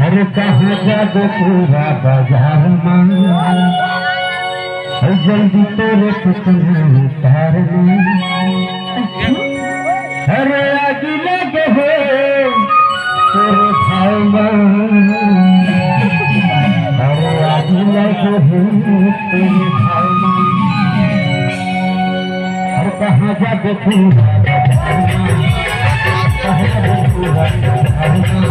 अरे कहाँ जाबो पूरा बाजार में जल्दी तेरे कितना उतार में अरे आग लगे हो तेरे भाव में अरे आग लगे हो तेरे भाव में और कहाँ जाबो पूरा बाजार में कहाँ जाबो पूरा बाजार में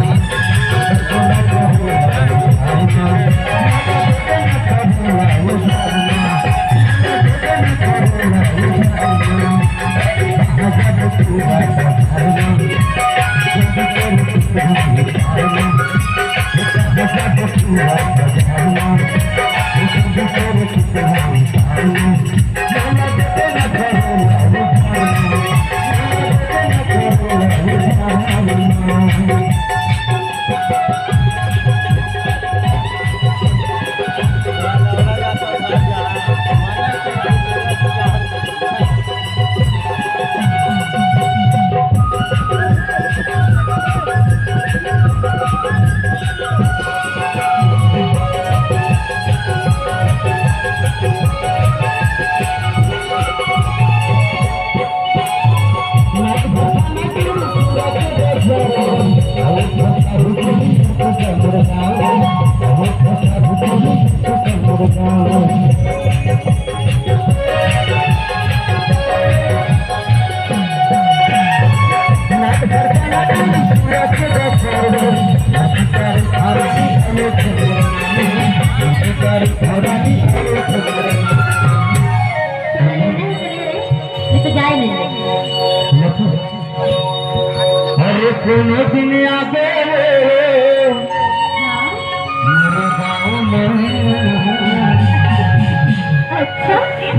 अरे कोनो दिन आगे मेरे गाँव में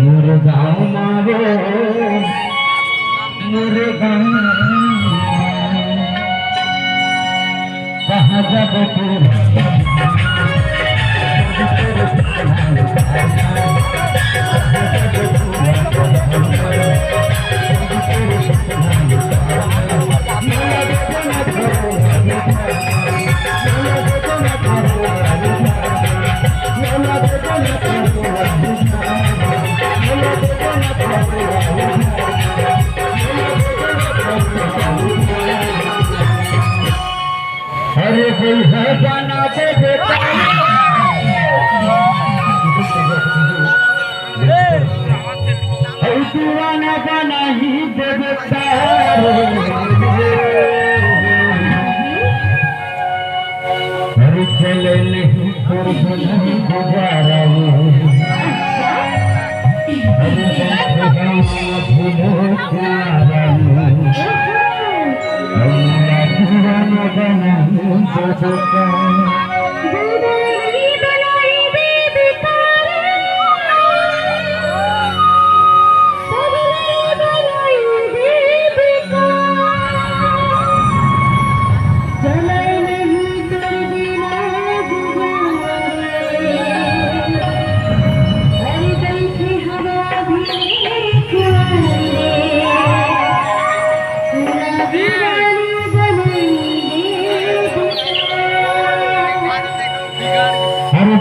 मेरे गाँव मारे मेरे गाँव कहाँ जाबो अरे कोई है बना दे बेटा दीवाना बना ही दे बेटा अरे चले नहीं छोड़ नहीं गुजारा अरे भूलो प्यारा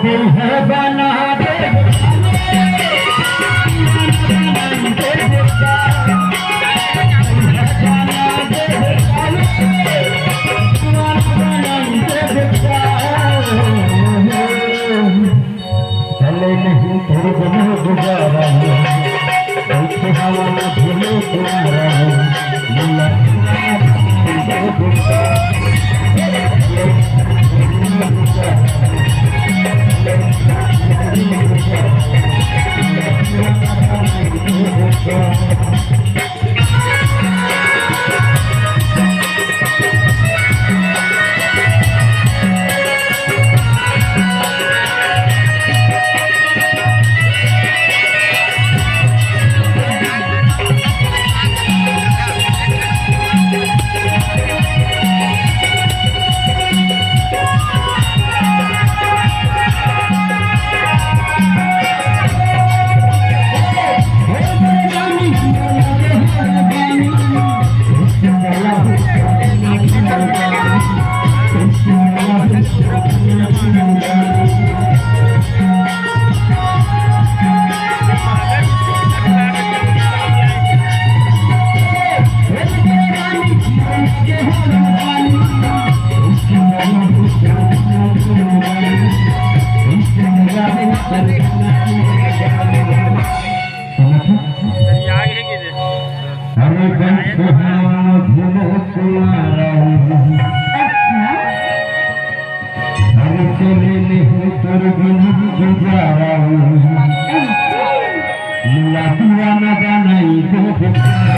दिल है बना दे चले नहीं थोड़ी बना गुजारा ऐसे हवा न भूलो तुम्हारा अरे अरे चले नहीं तोर बिना गुजारा मिला हुआ न जाना